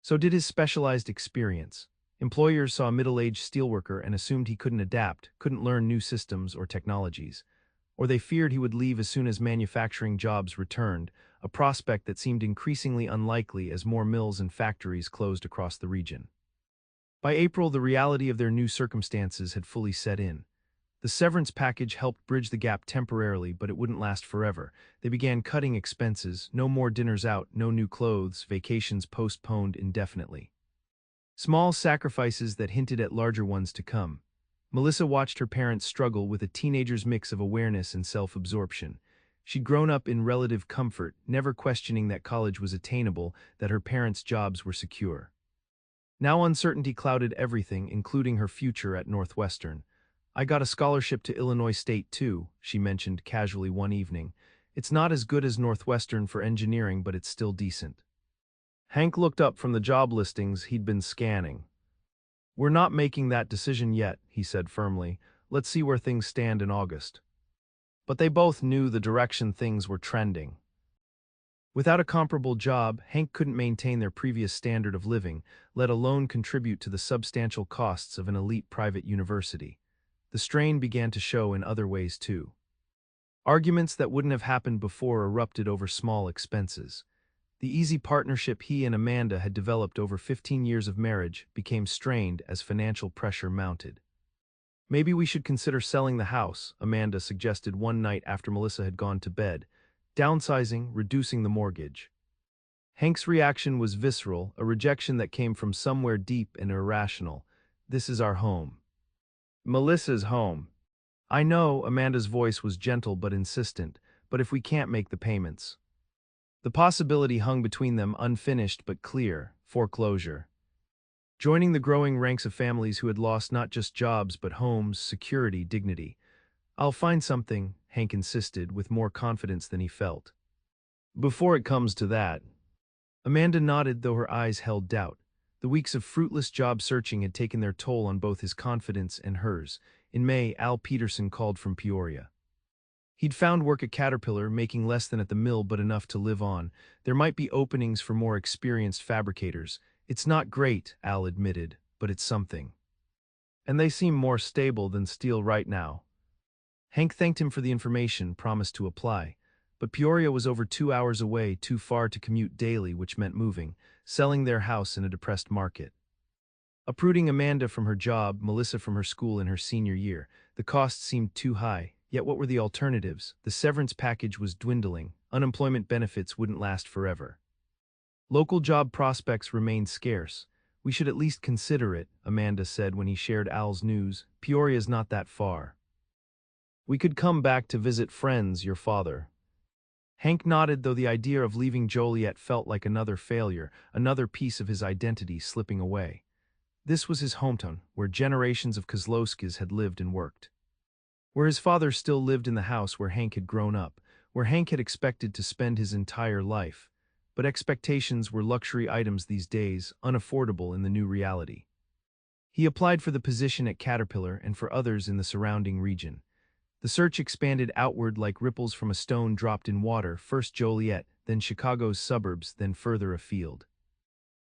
So did his specialized experience. Employers saw a middle-aged steelworker and assumed he couldn't adapt, couldn't learn new systems or technologies. Or they feared he would leave as soon as manufacturing jobs returned, a prospect that seemed increasingly unlikely as more mills and factories closed across the region. By April, the reality of their new circumstances had fully set in. The severance package helped bridge the gap temporarily, but it wouldn't last forever. They began cutting expenses, no more dinners out, no new clothes, vacations postponed indefinitely. Small sacrifices that hinted at larger ones to come. Melissa watched her parents struggle with a teenager's mix of awareness and self-absorption. She'd grown up in relative comfort, never questioning that college was attainable, that her parents' jobs were secure. Now uncertainty clouded everything, including her future at Northwestern. "I got a scholarship to Illinois State too," she mentioned casually one evening. "It's not as good as Northwestern for engineering, but it's still decent." Hank looked up from the job listings he'd been scanning. "We're not making that decision yet," he said firmly. "Let's see where things stand in August." But they both knew the direction things were trending. Without a comparable job, Hank couldn't maintain their previous standard of living, let alone contribute to the substantial costs of an elite private university. The strain began to show in other ways too. Arguments that wouldn't have happened before erupted over small expenses. The easy partnership he and Amanda had developed over 15 years of marriage became strained as financial pressure mounted. "Maybe we should consider selling the house," Amanda suggested one night after Melissa had gone to bed. "Downsizing, reducing the mortgage." Hank's reaction was visceral, a rejection that came from somewhere deep and irrational. "This is our home." "Melissa's home." "I know," Amanda's voice was gentle but insistent, "but if we can't make the payments." The possibility hung between them, unfinished but clear: foreclosure. Joining the growing ranks of families who had lost not just jobs but homes, security, dignity. "I'll find something," Hank insisted, with more confidence than he felt. "Before it comes to that." Amanda nodded, though her eyes held doubt. The weeks of fruitless job searching had taken their toll on both his confidence and hers. In May, Al Peterson called from Peoria. He'd found work at Caterpillar, making less than at the mill but enough to live on. There might be openings for more experienced fabricators. "It's not great," Al admitted, "but it's something. And they seem more stable than steel right now." Hank thanked him for the information, promised to apply. But Peoria was over 2 hours away, too far to commute daily, which meant moving, selling their house in a depressed market. Uprooting Amanda from her job, Melissa from her school in her senior year, the cost seemed too high. Yet what were the alternatives? The severance package was dwindling, unemployment benefits wouldn't last forever. Local job prospects remained scarce. "We should at least consider it," Amanda said when he shared Al's news. "Peoria's not that far. We could come back to visit friends, your father." Hank nodded, though the idea of leaving Joliet felt like another failure, another piece of his identity slipping away. This was his hometown, where generations of Kozlowskis had lived and worked. Where his father still lived in the house where Hank had grown up, where Hank had expected to spend his entire life. But expectations were luxury items these days, unaffordable in the new reality. He applied for the position at Caterpillar and for others in the surrounding region. The search expanded outward like ripples from a stone dropped in water, first Joliet, then Chicago's suburbs, then further afield.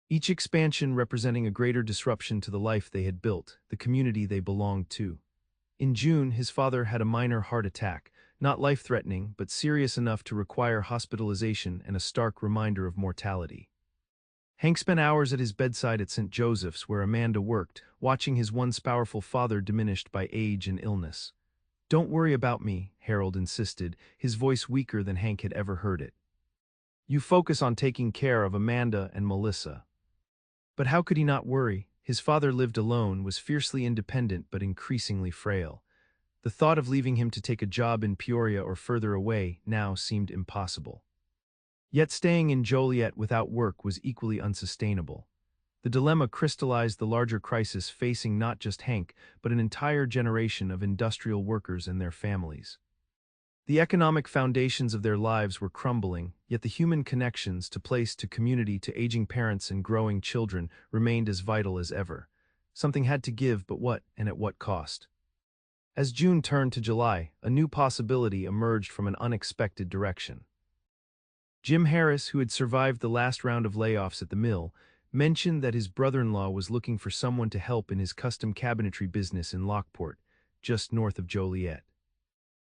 Each expansion representing a greater disruption to the life they had built, the community they belonged to. In June, his father had a minor heart attack, not life-threatening, but serious enough to require hospitalization and a stark reminder of mortality. Hank spent hours at his bedside at St. Joseph's, where Amanda worked, watching his once powerful father diminished by age and illness. "Don't worry about me," Harold insisted, his voice weaker than Hank had ever heard it. "You focus on taking care of Amanda and Melissa." But how could he not worry? His father lived alone, was fiercely independent but increasingly frail. The thought of leaving him to take a job in Peoria or further away now seemed impossible. Yet staying in Joliet without work was equally unsustainable. The dilemma crystallized the larger crisis facing not just Hank, but an entire generation of industrial workers and their families. The economic foundations of their lives were crumbling, yet the human connections to place, to community, to aging parents and growing children remained as vital as ever. Something had to give, but what, and at what cost? As June turned to July, a new possibility emerged from an unexpected direction. Jim Harris, who had survived the last round of layoffs at the mill, mentioned that his brother-in-law was looking for someone to help in his custom cabinetry business in Lockport, just north of Joliet.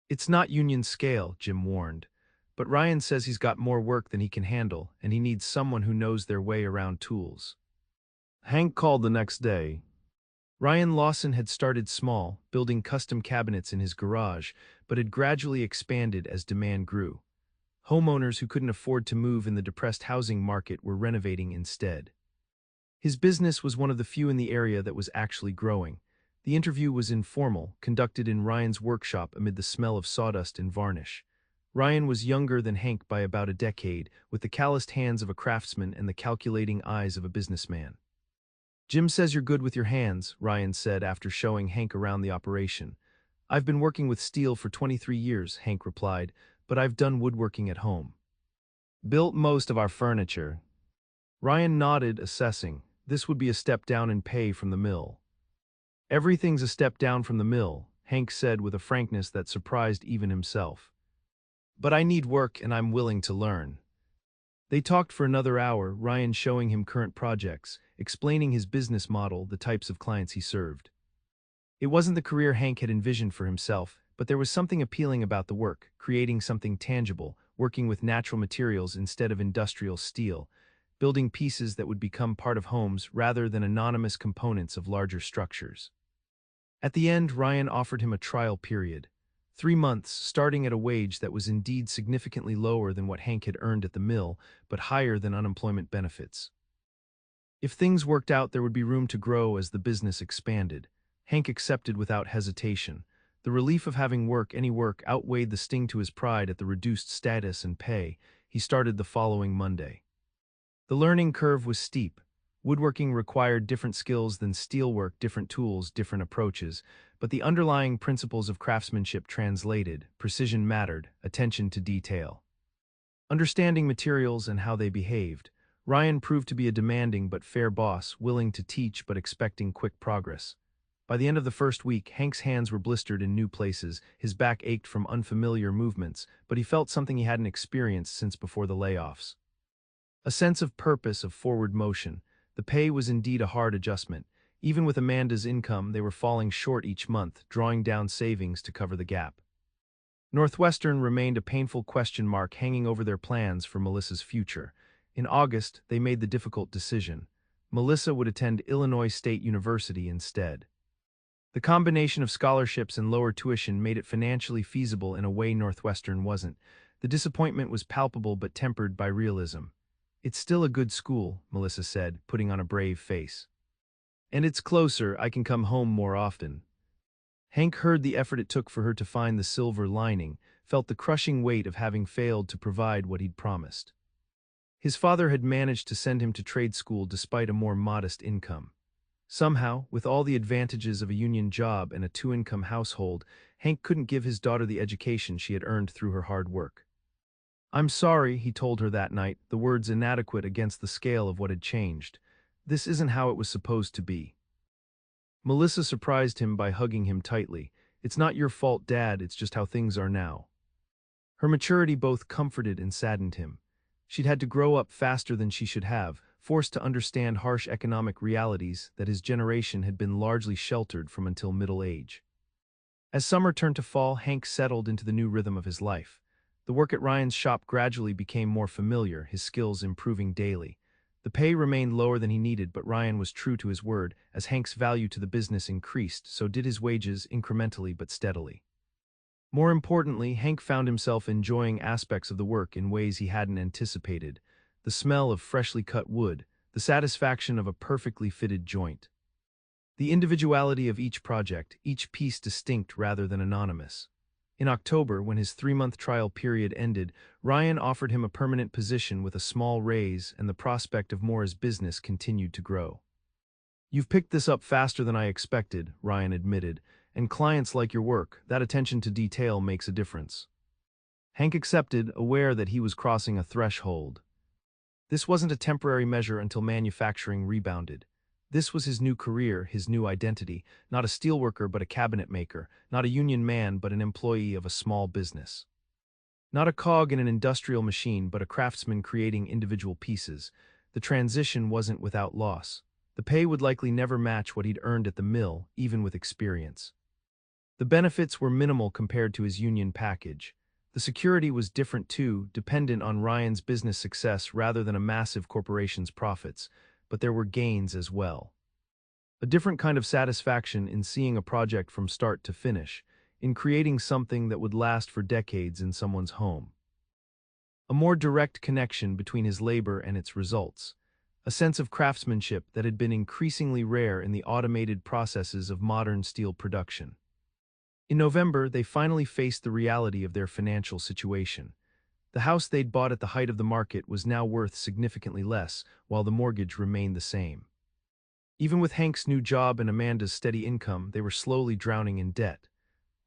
"It's not union scale," Jim warned, "but Ryan says he's got more work than he can handle, and he needs someone who knows their way around tools." Hank called the next day. Ryan Lawson had started small, building custom cabinets in his garage, but had gradually expanded as demand grew. Homeowners who couldn't afford to move in the depressed housing market were renovating instead. His business was one of the few in the area that was actually growing. The interview was informal, conducted in Ryan's workshop amid the smell of sawdust and varnish. Ryan was younger than Hank by about a decade, with the calloused hands of a craftsman and the calculating eyes of a businessman. "Jim says you're good with your hands," Ryan said after showing Hank around the operation. "I've been working with steel for 23 years, Hank replied, "but I've done woodworking at home. Built most of our furniture." Ryan nodded, assessing. This would be a step down in pay from the mill. "Everything's a step down from the mill," Hank said with a frankness that surprised even himself. "But I need work and I'm willing to learn." They talked for another hour, Ryan showing him current projects, explaining his business model, the types of clients he served. It wasn't the career Hank had envisioned for himself, but there was something appealing about the work, creating something tangible, working with natural materials instead of industrial steel, building pieces that would become part of homes rather than anonymous components of larger structures. At the end, Ryan offered him a trial period. 3 months, starting at a wage that was indeed significantly lower than what Hank had earned at the mill, but higher than unemployment benefits. If things worked out, there would be room to grow as the business expanded. Hank accepted without hesitation. The relief of having any work outweighed the sting to his pride at the reduced status and pay. He started the following Monday. The learning curve was steep. Woodworking required different skills than steelwork, different tools, different approaches, but the underlying principles of craftsmanship translated. Precision mattered, attention to detail. Understanding materials and how they behaved. Ryan proved to be a demanding but fair boss, willing to teach but expecting quick progress. By the end of the first week, Hank's hands were blistered in new places, his back ached from unfamiliar movements, but he felt something he hadn't experienced since before the layoffs. A sense of purpose, of forward motion. The pay was indeed a hard adjustment. Even with Amanda's income, they were falling short each month, drawing down savings to cover the gap. Northwestern remained a painful question mark hanging over their plans for Melissa's future. In August, they made the difficult decision. Melissa would attend Illinois State University instead. The combination of scholarships and lower tuition made it financially feasible in a way Northwestern wasn't. The disappointment was palpable but tempered by realism. "It's still a good school," Melissa said, putting on a brave face. "And it's closer, I can come home more often." Hank heard the effort it took for her to find the silver lining, felt the crushing weight of having failed to provide what he'd promised. His father had managed to send him to trade school despite a more modest income. Somehow, with all the advantages of a union job and a two-income household, Hank couldn't give his daughter the education she had earned through her hard work. "I'm sorry," he told her that night, the words inadequate against the scale of what had changed. "This isn't how it was supposed to be." Melissa surprised him by hugging him tightly. "It's not your fault, Dad, it's just how things are now." Her maturity both comforted and saddened him. She'd had to grow up faster than she should have, forced to understand harsh economic realities that his generation had been largely sheltered from until middle age. As summer turned to fall, Hank settled into the new rhythm of his life. The work at Ryan's shop gradually became more familiar, his skills improving daily. The pay remained lower than he needed, but Ryan was true to his word. As Hank's value to the business increased, so did his wages, incrementally but steadily. More importantly, Hank found himself enjoying aspects of the work in ways he hadn't anticipated. The smell of freshly cut wood, the satisfaction of a perfectly fitted joint. The individuality of each project, each piece distinct rather than anonymous. In October, when his 3-month trial period ended, Ryan offered him a permanent position with a small raise and the prospect of more as business continued to grow. "You've picked this up faster than I expected," Ryan admitted, "and clients like your work. That attention to detail makes a difference." Hank accepted, aware that he was crossing a threshold. This wasn't a temporary measure until manufacturing rebounded. This was his new career, his new identity, not a steelworker but a cabinet maker, not a union man but an employee of a small business. Not a cog in an industrial machine but a craftsman creating individual pieces. The transition wasn't without loss. The pay would likely never match what he'd earned at the mill, even with experience. The benefits were minimal compared to his union package. The security was different too, dependent on Ryan's business success rather than a massive corporation's profits, but there were gains as well. A different kind of satisfaction in seeing a project from start to finish, in creating something that would last for decades in someone's home. A more direct connection between his labor and its results. a sense of craftsmanship that had been increasingly rare in the automated processes of modern steel production. In November, they finally faced the reality of their financial situation. The house they'd bought at the height of the market was now worth significantly less, while the mortgage remained the same. Even with Hank's new job and Amanda's steady income, they were slowly drowning in debt.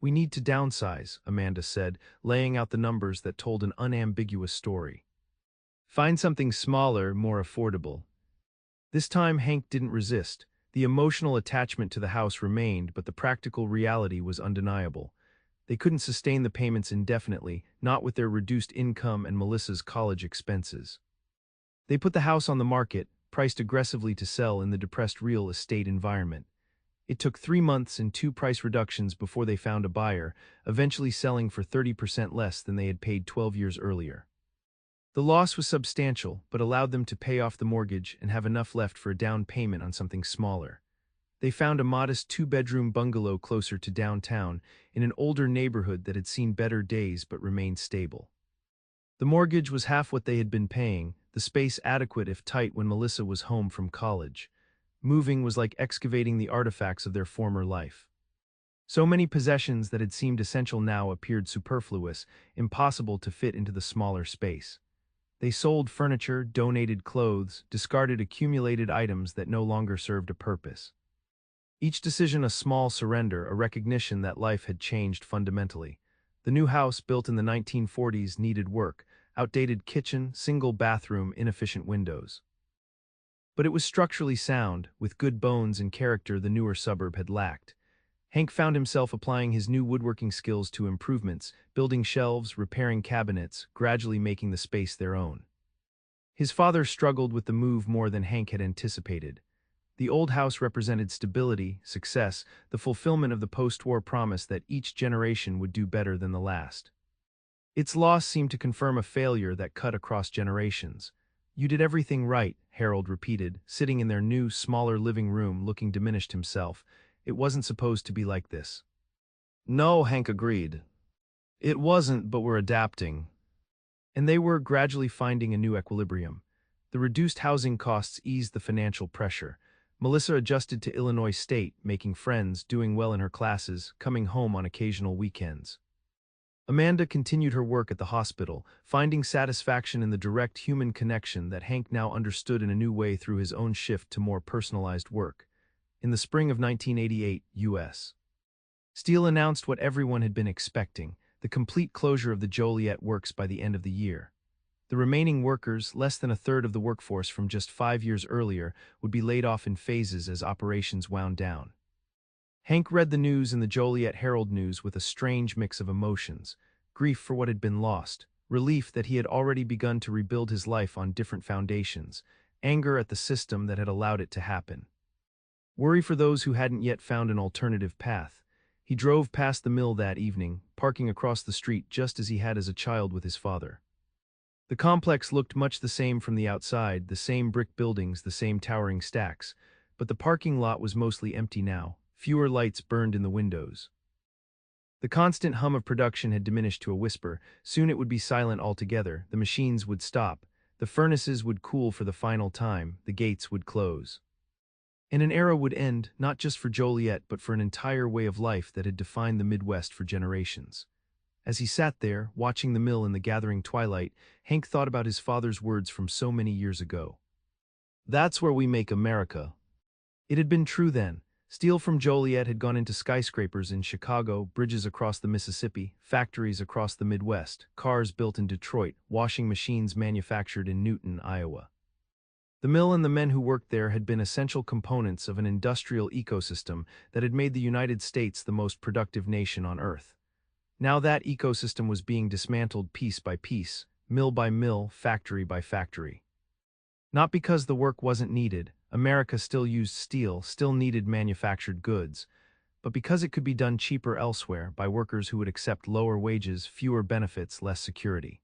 "We need to downsize," Amanda said, laying out the numbers that told an unambiguous story. "Find something smaller, more affordable." This time Hank didn't resist. The emotional attachment to the house remained, but the practical reality was undeniable. They couldn't sustain the payments indefinitely, not with their reduced income and Melissa's college expenses. They put the house on the market, priced aggressively to sell in the depressed real estate environment. It took 3 months and 2 price reductions before they found a buyer, eventually selling for 30% less than they had paid 12 years earlier. The loss was substantial, but allowed them to pay off the mortgage and have enough left for a down payment on something smaller. They found a modest 2-bedroom bungalow closer to downtown, in an older neighborhood that had seen better days but remained stable. The mortgage was half what they had been paying, the space adequate if tight when Melissa was home from college. Moving was like excavating the artifacts of their former life. So many possessions that had seemed essential now appeared superfluous, impossible to fit into the smaller space. They sold furniture, donated clothes, discarded accumulated items that no longer served a purpose. Each decision a small surrender, a recognition that life had changed fundamentally. The new house, built in the 1940s, needed work: outdated kitchen, single bathroom, inefficient windows. But it was structurally sound, with good bones and character the newer suburb had lacked. Hank found himself applying his new woodworking skills to improvements, building shelves, repairing cabinets, gradually making the space their own. His father struggled with the move more than Hank had anticipated. The old house represented stability, success, the fulfillment of the post-war promise that each generation would do better than the last. Its loss seemed to confirm a failure that cut across generations. "You did everything right," Harold repeated, sitting in their new, smaller living room looking diminished himself. "It wasn't supposed to be like this." "No," Hank agreed. "It wasn't, but we're adapting." And they were gradually finding a new equilibrium. The reduced housing costs eased the financial pressure. Melissa adjusted to Illinois State, making friends, doing well in her classes, coming home on occasional weekends. Amanda continued her work at the hospital, finding satisfaction in the direct human connection that Hank now understood in a new way through his own shift to more personalized work. In the spring of 1988, U.S. Steel announced what everyone had been expecting: the complete closure of the Joliet Works by the end of the year. The remaining workers, less than a third of the workforce from just 5 years earlier, would be laid off in phases as operations wound down. Hank read the news in the Joliet Herald-News with a strange mix of emotions: grief for what had been lost, relief that he had already begun to rebuild his life on different foundations, anger at the system that had allowed it to happen. Worry for those who hadn't yet found an alternative path. He drove past the mill that evening, parking across the street just as he had as a child with his father. The complex looked much the same from the outside, the same brick buildings, the same towering stacks, but the parking lot was mostly empty now. Fewer lights burned in the windows. The constant hum of production had diminished to a whisper. Soon it would be silent altogether. The machines would stop. The furnaces would cool for the final time. The gates would close. And an era would end, not just for Joliet, but for an entire way of life that had defined the Midwest for generations. As he sat there, watching the mill in the gathering twilight, Hank thought about his father's words from so many years ago. "That's where we make America." It had been true then. Steel from Joliet had gone into skyscrapers in Chicago, bridges across the Mississippi, factories across the Midwest, cars built in Detroit, washing machines manufactured in Newton, Iowa. The mill and the men who worked there had been essential components of an industrial ecosystem that had made the United States the most productive nation on Earth. Now that ecosystem was being dismantled piece by piece, mill by mill, factory by factory. Not because the work wasn't needed. America still used steel, still needed manufactured goods, but because it could be done cheaper elsewhere by workers who would accept lower wages, fewer benefits, less security.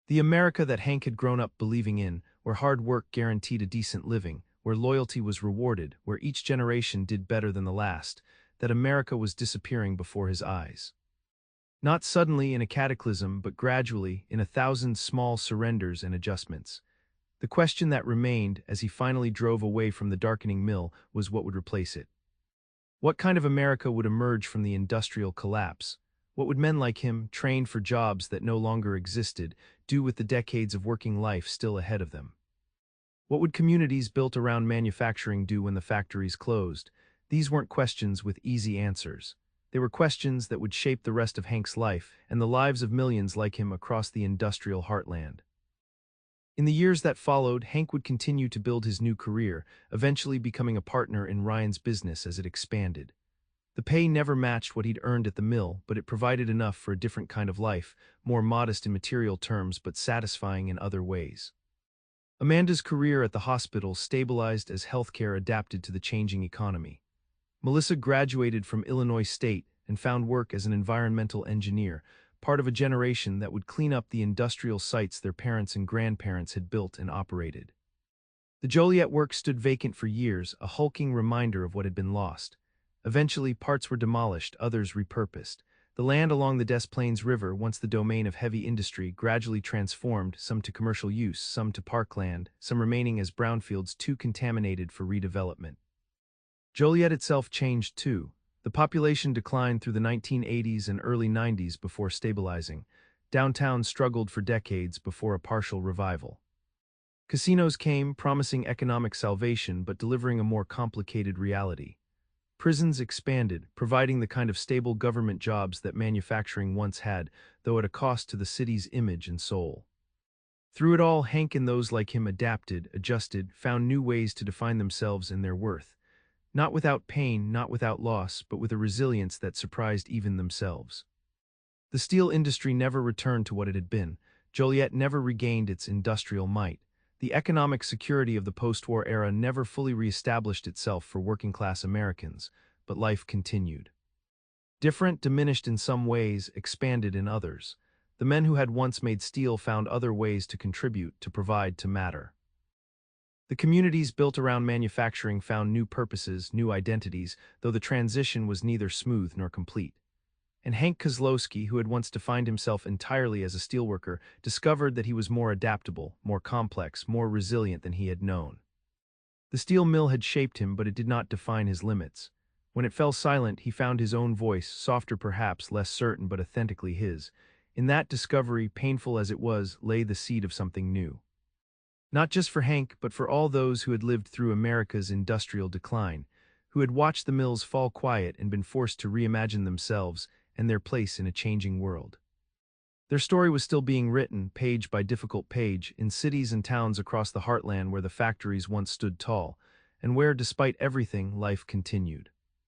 The America that Hank had grown up believing in, where hard work guaranteed a decent living, where loyalty was rewarded, where each generation did better than the last, that America was disappearing before his eyes. Not suddenly in a cataclysm, but gradually, in 1,000 small surrenders and adjustments. The question that remained as he finally drove away from the darkening mill was what would replace it. What kind of America would emerge from the industrial collapse? What would men like him, trained for jobs that no longer existed, do with the decades of working life still ahead of them? What would communities built around manufacturing do when the factories closed? These weren't questions with easy answers. They were questions that would shape the rest of Hank's life and the lives of millions like him across the industrial heartland. In the years that followed, Hank would continue to build his new career, eventually becoming a partner in Ryan's business as it expanded. The pay never matched what he'd earned at the mill, but it provided enough for a different kind of life, more modest in material terms but satisfying in other ways. Amanda's career at the hospital stabilized as healthcare adapted to the changing economy. Melissa graduated from Illinois State and found work as an environmental engineer, part of a generation that would clean up the industrial sites their parents and grandparents had built and operated. The Joliet Works stood vacant for years, a hulking reminder of what had been lost. Eventually, parts were demolished, others repurposed. The land along the Des Plaines River, once the domain of heavy industry, gradually transformed, some to commercial use, some to parkland, some remaining as brownfields too contaminated for redevelopment. Joliet itself changed too. The population declined through the 1980s and early 90s before stabilizing. Downtown struggled for decades before a partial revival. Casinos came, promising economic salvation but delivering a more complicated reality. Prisons expanded, providing the kind of stable government jobs that manufacturing once had, though at a cost to the city's image and soul. Through it all, Hank and those like him adapted, adjusted, found new ways to define themselves and their worth. Not without pain, not without loss, but with a resilience that surprised even themselves. The steel industry never returned to what it had been. Joliet never regained its industrial might. The economic security of the post-war era never fully reestablished itself for working-class Americans, but life continued. Different, diminished in some ways, expanded in others. The men who had once made steel found other ways to contribute, to provide, to matter. The communities built around manufacturing found new purposes, new identities, though the transition was neither smooth nor complete. And Hank Kozlowski, who had once defined himself entirely as a steelworker, discovered that he was more adaptable, more complex, more resilient than he had known. The steel mill had shaped him, but it did not define his limits. When it fell silent, he found his own voice, softer perhaps, less certain, but authentically his. In that discovery, painful as it was, lay the seed of something new. Not just for Hank, but for all those who had lived through America's industrial decline, who had watched the mills fall quiet and been forced to reimagine themselves and their place in a changing world. Their story was still being written, page by difficult page, in cities and towns across the heartland where the factories once stood tall, and where, despite everything, life continued.